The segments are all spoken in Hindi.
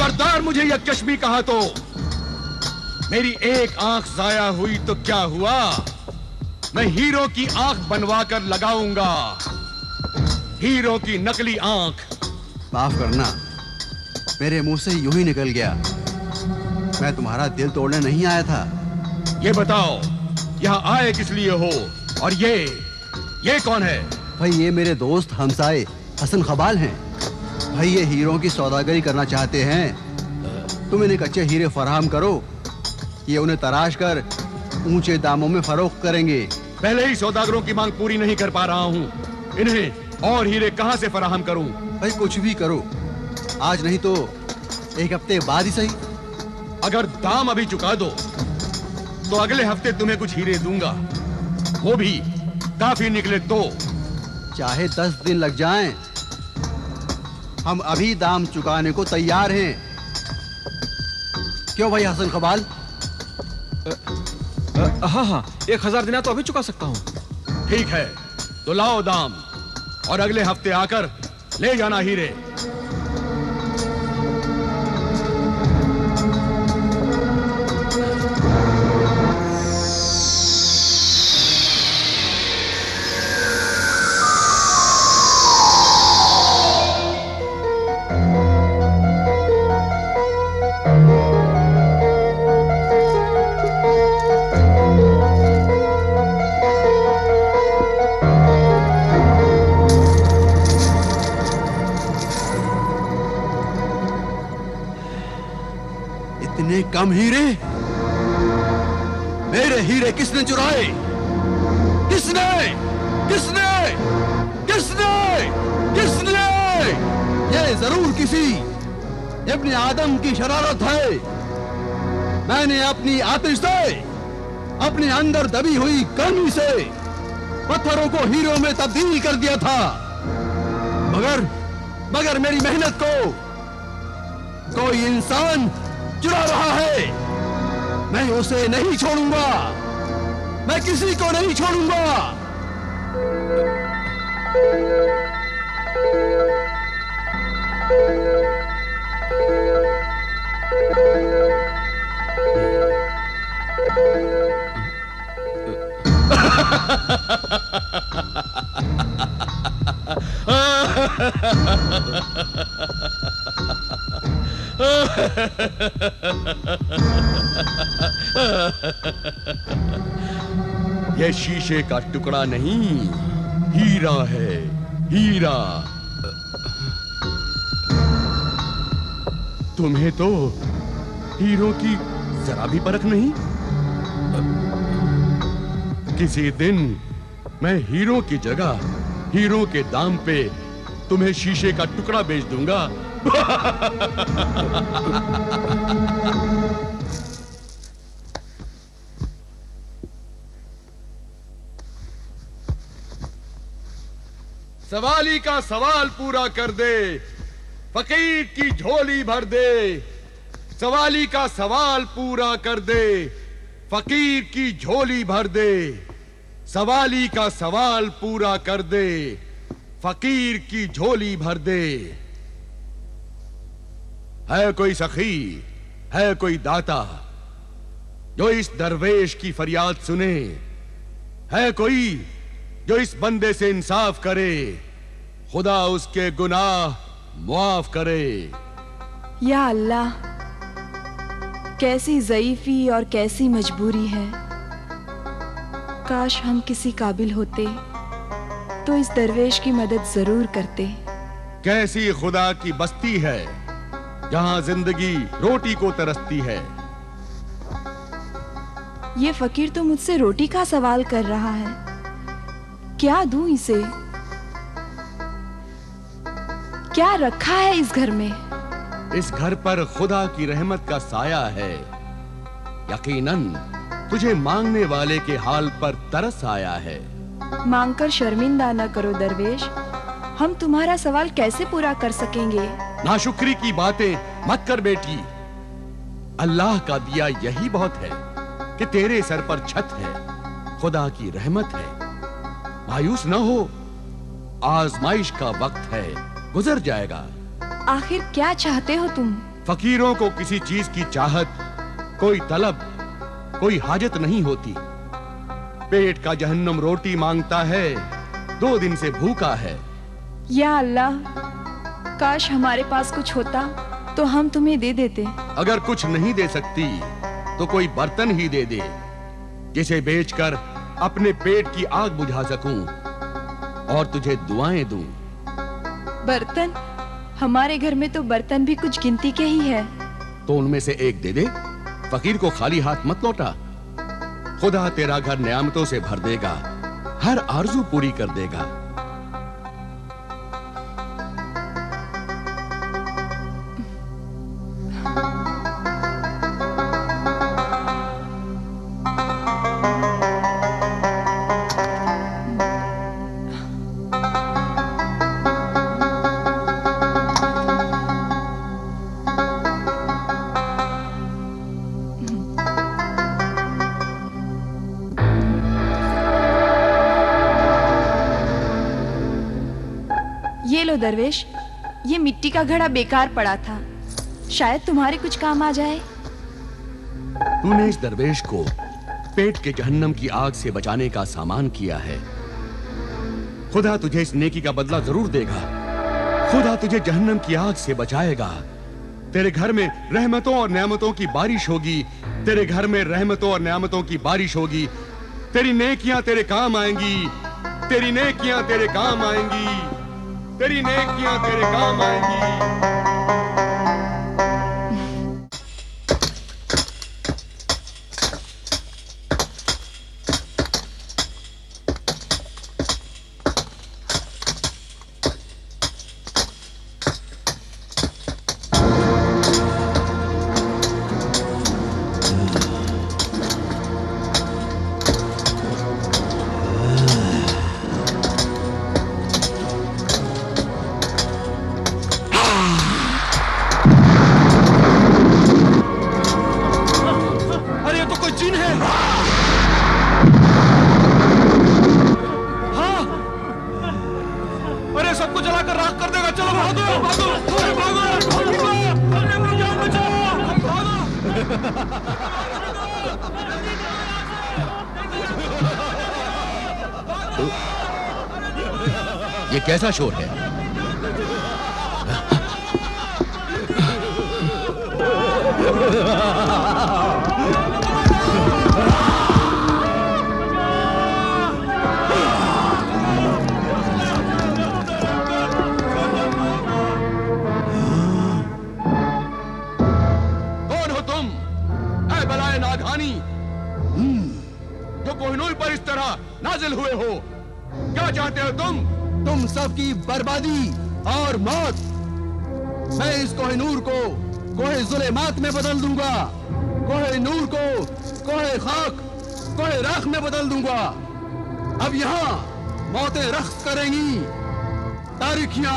खबरदार मुझे यह चश्मी कहा तो मेरी एक आंख जाया हुई तो क्या हुआ, मैं हीरो की आंख बनवा कर लगाऊंगा, हीरो की नकली आंख। माफ करना, मेरे मुंह से यूं ही निकल गया। मैं तुम्हारा दिल तोड़ने नहीं आया था। ये बताओ यहाँ आए किस लिए हो, और ये कौन है? भाई ये मेरे दोस्त हमसाए हसन खबाल हैं। भाई ये हीरों की सौदागरी करना चाहते हैं। तुम इन्हें कच्चे हीरे फराहम करो, ये उन्हें तराश कर ऊंचे दामों में फरोख्त करेंगे। पहले ही सौदागरों की मांग पूरी नहीं कर पा रहा हूँ, इन्हें और हीरे कहाँ से फराहम करूँ? भाई कुछ भी करो, आज नहीं तो एक हफ्ते बाद ही सही। अगर दाम अभी चुका दो तो अगले हफ्ते तुम्हें कुछ हीरे दूंगा, वो भी काफी निकले तो। चाहे 10 दिन लग जाएं, हम अभी दाम चुकाने को तैयार हैं। क्यों भाई हसन खबाल? हाँ, 1000 दिनार तो अभी चुका सकता हूँ। ठीक है, तो लाओ दाम और अगले हफ्ते आकर ले जाना हीरे। कम हीरे? मेरे हीरे किसने चुराए? किसने? किसने? किसने? किसने? ये जरूर किसी इब्ने आदम की शरारत है। मैंने अपनी आतिश से, अपने अंदर दबी हुई गर्मी से पत्थरों को हीरों में तब्दील कर दिया था, मगर मेरी मेहनत को कोई इंसान चुरा रहा है। मैं उसे नहीं छोड़ूंगा, मैं किसी को नहीं छोड़ूंगा। ये शीशे का टुकड़ा नहीं, हीरा है, हीरा। तुम्हें तो हीरो की जरा भी परख नहीं। किसी दिन मैं हीरो की जगह हीरो के दाम पे तुम्हें शीशे का टुकड़ा बेच दूंगा। सवाली का सवाल पूरा कर दे, फकीर की झोली भर दे। सवाली का सवाल पूरा कर दे, फकीर की झोली भर दे। सवाली का सवाल पूरा कर दे, फकीर की झोली भर दे। है कोई सखी, है कोई दाता जो इस दरवेश की फरियाद सुने? है कोई जो इस बंदे से इंसाफ करे? खुदा उसके गुनाह मुआफ करे। या अल्लाह, कैसी ज़ईफ़ी और कैसी मजबूरी है। काश हम किसी काबिल होते तो इस दरवेश की मदद जरूर करते। कैसी खुदा की बस्ती है जहां जिंदगी रोटी को तरसती है। ये फकीर तो मुझसे रोटी का सवाल कर रहा है, क्या दूं इसे? क्या रखा है इस घर में? इस घर पर खुदा की रहमत का साया है। यकीनन तुझे मांगने वाले के हाल पर तरस आया है। मांगकर शर्मिंदा न करो दरवेश, हम तुम्हारा सवाल कैसे पूरा कर सकेंगे? नाशुक्री की बातें मत कर बेटी। अल्लाह का दिया यही बहुत है कि तेरे सर पर छत है, खुदा की रहमत है। मायूस न हो, आजमाइश का वक्त है, गुजर जाएगा। आखिर क्या चाहते हो तुम? फकीरों को किसी चीज की चाहत, कोई तलब, कोई हाजत नहीं होती। पेट का जहन्नम रोटी मांगता है, 2 दिन से भूखा है। या अल्लाह, काश हमारे पास कुछ होता तो हम तुम्हें दे देते। अगर कुछ नहीं दे सकती तो कोई बर्तन ही दे दे, जिसे बेचकर अपने पेट की आग बुझा सकूं और तुझे दुआएं दूं। बर्तन? हमारे घर में तो बर्तन भी कुछ गिनती के ही है। तो उनमें से एक दे दे। फकीर को खाली हाथ मत लौटा। खुदा तेरा घर नेमतों से भर देगा, हर आरजू पूरी कर देगा। ये लो दरवेश, ये मिट्टी का घड़ा बेकार पड़ा था, शायद तुम्हारे कुछ काम आ जाए। तूने इस दरवेश को पेट के जहन्नम की आग से बचाने का सामान किया है। खुदा तुझे इस नेकी का बदला जरूर देगा। खुदा तुझे जहन्नम की आग से बचाएगा। तेरे घर में रहमतों और नेमतों की बारिश होगी। तेरे घर में रहमतों और नेमतों की बारिश होगी। तेरी नेकियां तेरे काम आएंगी। तेरी नेकियां तेरे काम आएंगी। तेरी नेकियां तेरे काम आएंगी। ये कैसा शोर है? कौन हो तुम, ऐ बलाए नाधानी, जो कोहिनूर पर इस तरह नाजिल हुए हो? क्या चाहते हो तुम? तुम सबकी बर्बादी और मौत। मैं इस कोहिनूर को कोहे जुलेमात में बदल दूंगा। कोहिनूर को कोहे खाक, कोहे राख में बदल दूंगा। अब यहाँ मौतें रख्स करेंगी, तारीखियां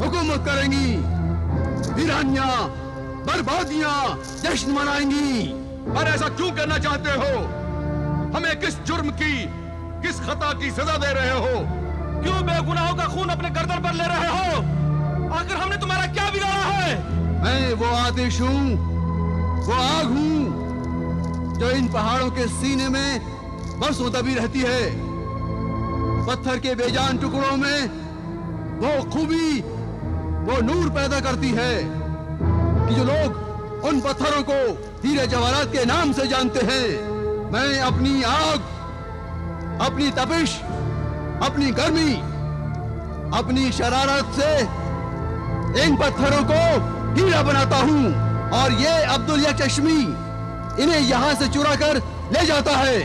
हुकूमत करेंगी, वीरानियां बर्बादियां जश्न मनाएंगी। पर ऐसा क्यों करना चाहते हो? हमें किस जुर्म की, किस खता की सजा दे रहे हो? क्यों बेगुनाहों का खून अपने गर्दन पर ले रहे हो? आखिर हमने तुम्हारा क्या बिगाड़ा है? मैं वो आतिश हूँ, वो आग हूँ जो इन पहाड़ों के सीने में बरसों दबी रहती है। पत्थर के बेजान टुकड़ों में वो खूबी, वो नूर पैदा करती है कि जो लोग उन पत्थरों को हीरे जवाहरात के नाम से जानते हैं। मैं अपनी आग, अपनी तपिश, अपनी गर्मी, अपनी शरारत से इन पत्थरों को हीरा बनाता हूँ और ये अब्दुल चश्मी इन्हें यहाँ से चुरा कर ले जाता है।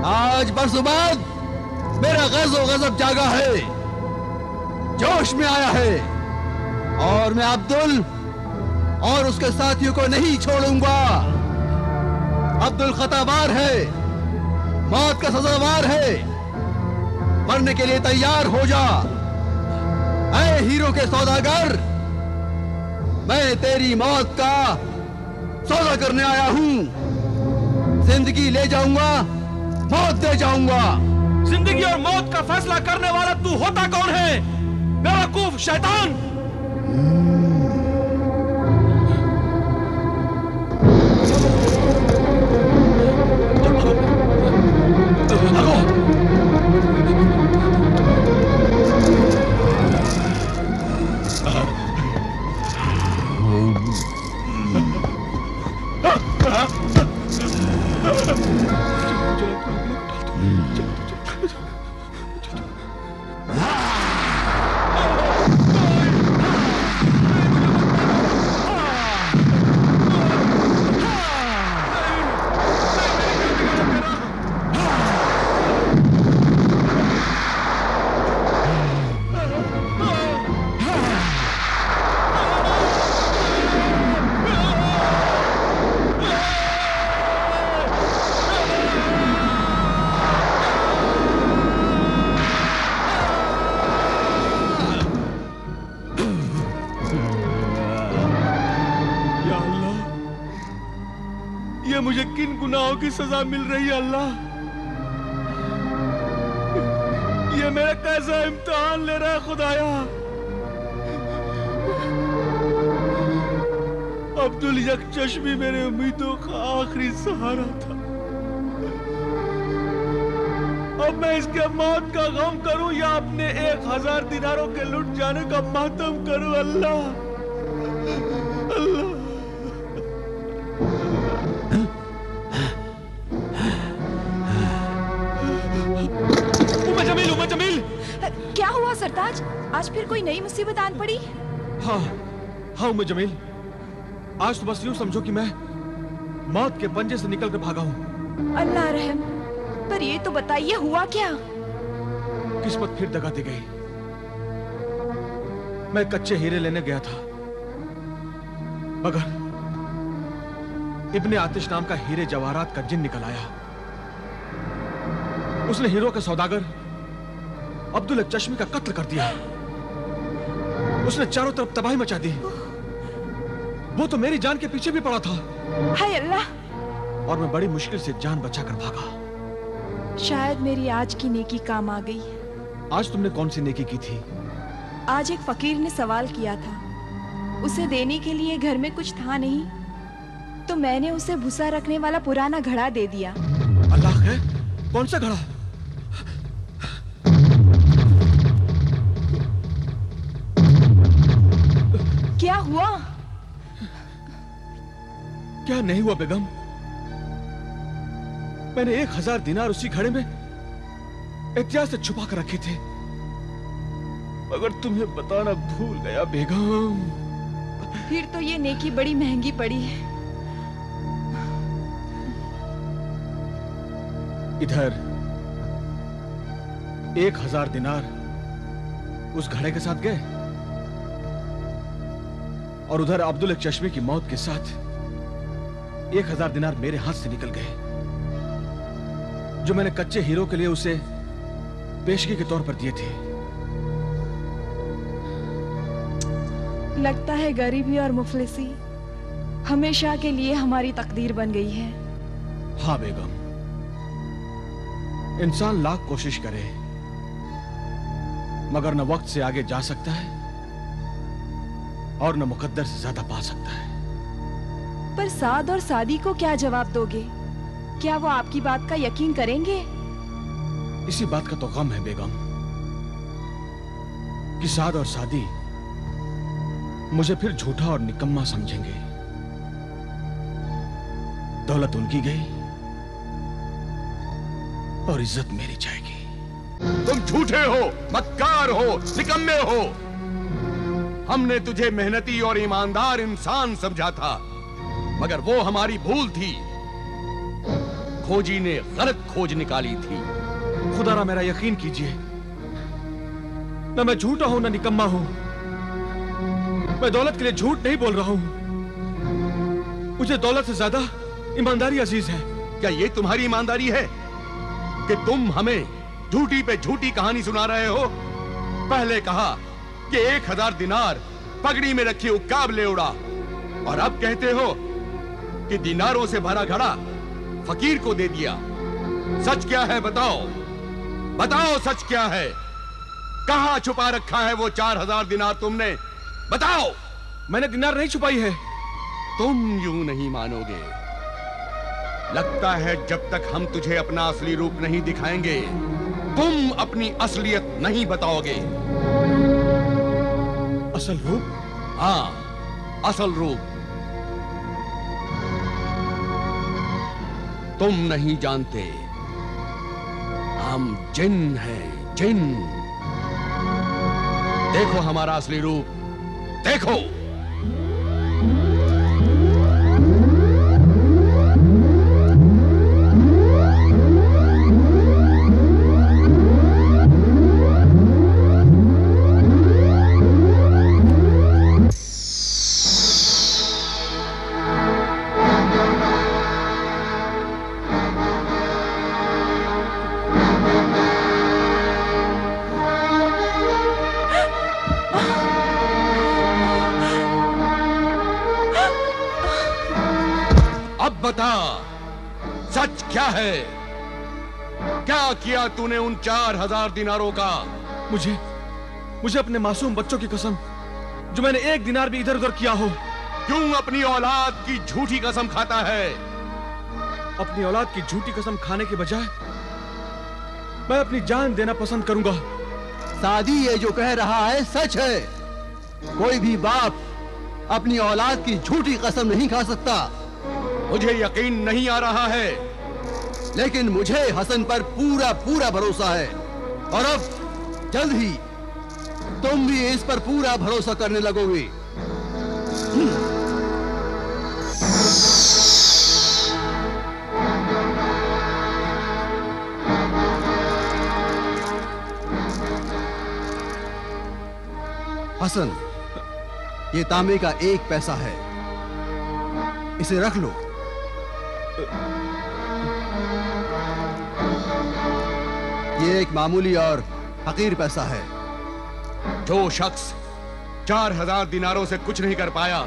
आज बरसों बाद मेरा गज़ो गज़ब जागा है, जोश में आया है और मैं अब्दुल और उसके साथियों को नहीं छोड़ूंगा। अब्दुल खताबार है, मौत का सजावार है। मरने के लिए तैयार हो जा। ऐ हीरो के सौदागर, मैं तेरी मौत का सौदा करने आया हूँ। जिंदगी ले जाऊंगा, मौत दे जाऊंगा। जिंदगी और मौत का फैसला करने वाला तू होता कौन है? बेवकूफ शैतान! मुझे किन गुनाहों की सजा मिल रही है अल्लाह। ये मेरा कैसा इम्तिहान ले रहा है खुदाया। अब्दुल यक चश्मी मेरे उम्मीदों का आखिरी सहारा था। अब मैं इसके मौत का गम करूं या अपने 1000 दिनारों के लुट जाने का मातम करूं अल्लाह। अल्लाह उम्मे जमील। क्या हुआ सरताज? आज फिर कोई नई मुसीबत आन पड़ी? हाँ उम्मे जमील, आज तो बस यूं समझो कि मैं मौत के पंजे से निकल कर भागा हूं। अल्लाह रहम, पर ये तो बताइए हुआ क्या? किस्मत फिर दगा दे गई। मैं कच्चे हीरे लेने गया था, मगर इब्ने आतिश नाम का हीरे जवाहरात का जिन निकल आया। उसने हीरो का सौदागर अब्दुल चश्मी का कत्ल कर दिया। उसने चारों तरफ तबाही मचा दी। वो तो मेरी जान के पीछे भी पड़ा था। हाय अल्लाह! और मैं बड़ी मुश्किल से जान बचाकर भागा। शायद मेरी आज की नेकी काम आ गई। आज तुमने कौन सी नेकी की थी? आज एक फकीर ने सवाल किया था। उसे देने के लिए घर में कुछ था नहीं, तो मैंने उसे भूसा रखने वाला पुराना घड़ा दे दिया। अल्लाह है, कौन सा घड़ा? क्या हुआ? क्या नहीं हुआ बेगम? मैंने 1000 दिनार उसी घड़े में एहतियात से छुपा कर रखे थे, मगर तुम्हें बताना भूल गया बेगम। फिर तो ये नेकी बड़ी महंगी पड़ी है। इधर 1000 दिनार उस घड़े के साथ गए, और उधर अब्दुल चश्मी की मौत के साथ 1000 दिनार मेरे हाथ से निकल गए, जो मैंने कच्चे हीरो के लिए उसे पेशगी के तौर पर दिए थे। लगता है गरीबी और मुफलिसी हमेशा के लिए हमारी तकदीर बन गई है। हाँ बेगम, इंसान लाख कोशिश करे मगर न वक्त से आगे जा सकता है और न मुकद्दर से ज्यादा पा सकता है। पर साद और सादी को क्या जवाब दोगे? क्या वो आपकी बात का यकीन करेंगे? इसी बात का तो गम है बेगम कि साद और सादी मुझे फिर झूठा और निकम्मा समझेंगे। दौलत उनकी गई और इज्जत मेरी जाएगी। तुम झूठे हो, मक्कार हो, निकम्मे हो। हमने तुझे मेहनती और ईमानदार इंसान समझा था, मगर वो हमारी भूल थी। खोजी ने गलत खोज निकाली थी। खुदारा मेरा यकीन कीजिए, न मैं झूठा हूं न निकम्मा हूं। मैं दौलत के लिए झूठ नहीं बोल रहा हूं। मुझे दौलत से ज्यादा ईमानदारी अजीज है। क्या ये तुम्हारी ईमानदारी है कि तुम हमें झूठी पे झूठी कहानी सुना रहे हो? पहले कहा कि 1000 दिनार पगड़ी में रखी उक्काब ले उड़ा, और अब कहते हो कि दिनारों से भरा घड़ा फकीर को दे दिया। सच क्या है बताओ, बताओ सच क्या है? कहां छुपा रखा है वो 4000 दिनार तुमने? बताओ। मैंने दिनार नहीं छुपाई है। तुम यूं नहीं मानोगे। लगता है जब तक हम तुझे अपना असली रूप नहीं दिखाएंगे, तुम अपनी असलियत नहीं बताओगे। असल रूप? हाँ, असल रूप। तुम नहीं जानते, हम जिन हैं, जिन। देखो हमारा असली रूप, देखो। बता, सच क्या है? क्या किया तूने उन 4000 दिनारों का? मुझे अपने मासूम बच्चों की कसम, जो मैंने 1 दिनार भी इधर उधर किया हो। क्यों अपनी औलाद की झूठी कसम खाता है? अपनी औलाद की झूठी कसम खाने के बजाय मैं अपनी जान देना पसंद करूंगा। सादी ये जो कह रहा है सच है। कोई भी बाप अपनी औलाद की झूठी कसम नहीं खा सकता। मुझे यकीन नहीं आ रहा है। लेकिन मुझे हसन पर पूरा पूरा भरोसा है, और अब जल्द ही तुम भी इस पर पूरा भरोसा करने लगोगे। हसन, ये तांबे का 1 पैसा है, इसे रख लो। ये एक मामूली और हकीर पैसा है। जो शख्स 4000 दिनारों से कुछ नहीं कर पाया,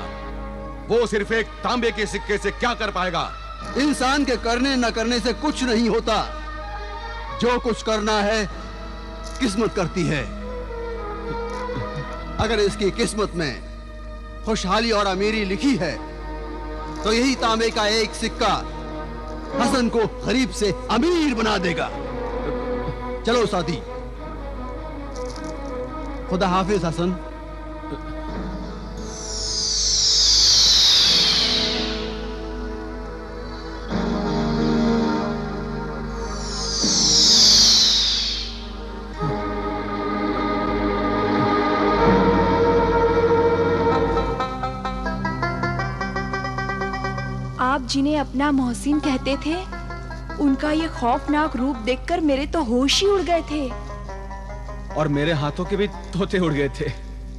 वो सिर्फ एक तांबे के सिक्के से क्या कर पाएगा? इंसान के करने न करने से कुछ नहीं होता। जो कुछ करना है किस्मत करती है। अगर इसकी किस्मत में खुशहाली और अमीरी लिखी है, तो यही तांबे का 1 सिक्का हसन को गरीब से अमीर बना देगा। चलो सादी। खुदा हाफिज हसन। आप जिन्हें अपना मोहसिन कहते थे, उनका ये खौफनाक रूप देखकर मेरे तो होश ही उड़ गए थे। और मेरे हाथों के भी तोते उड़ गए थे।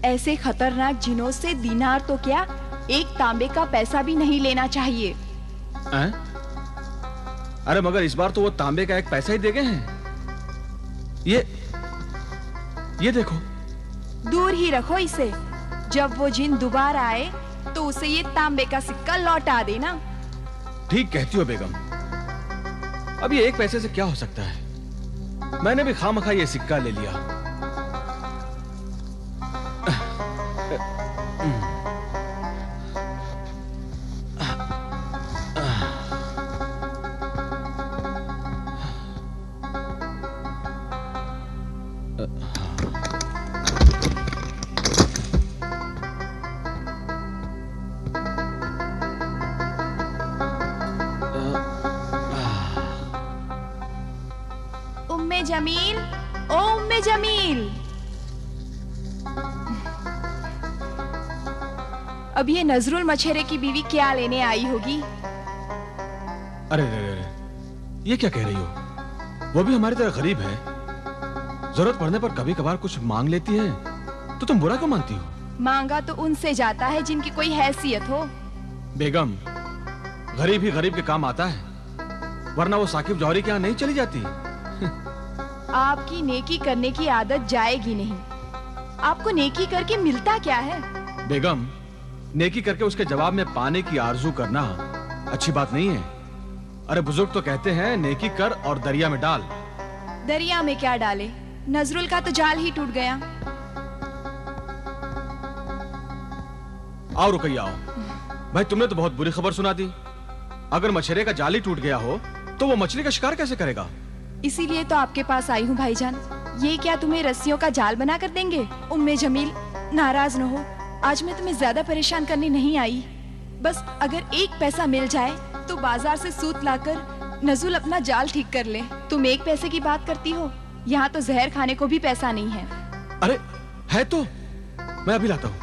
ऐसे खतरनाक जिनों से दीनार तो क्या, 1 तांबे का पैसा भी नहीं लेना चाहिए। अरे मगर इस बार तो वो तांबे का 1 पैसा ही दे गए हैं। ये देखो। दूर ही रखो इसे। जब वो जिन दोबारा आए तो उसे ये तांबे का सिक्का लौटा देना। ठीक कहती हो बेगम। अब ये 1 पैसे से क्या हो सकता है? मैंने भी खामखा ये सिक्का ले लिया। उम्मे जमील, ओ उम्मे जमील। अब ये नजरुल मछेरे की बीवी क्या लेने आई होगी? अरे ये क्या कह रही हो? वो भी हमारी तरह गरीब है। जरूरत पड़ने पर कभी कभार कुछ मांग लेती है, तो तुम बुरा क्यों मानती हो? मांगा तो उनसे जाता है जिनकी कोई हैसियत हो। बेगम, गरीब ही गरीब के काम आता है, वरना वो साकिब जौहरी के यहाँ नहीं चली जाती। आपकी नेकी करने की आदत जाएगी नहीं। आपको नेकी करके मिलता क्या है? बेगम, नेकी करके उसके जवाब में पाने की आरजू करना अच्छी बात नहीं है। अरे बुजुर्ग तो कहते हैं, नेकी कर और दरिया में डाल। दरिया में क्या डाले? नजरुल का तो जाल ही टूट गया। आओ रुकैया आओ। भाई तुमने तो बहुत बुरी खबर सुना दी। अगर मछेरे का जाल ही टूट गया हो, तो वो मछली का शिकार कैसे करेगा? इसीलिए तो आपके पास आई हूँ भाईजान। ये क्या तुम्हें रस्सियों का जाल बना कर देंगे? उम्मे जमील, नाराज न हो। आज मैं तुम्हें ज्यादा परेशान करने नहीं आई। बस अगर 1 पैसा मिल जाए तो बाजार से सूत लाकर नजुल अपना जाल ठीक कर ले। तुम 1 पैसे की बात करती हो, यहाँ तो जहर खाने को भी पैसा नहीं है। अरे है तो मैं अभी लाता हूँ।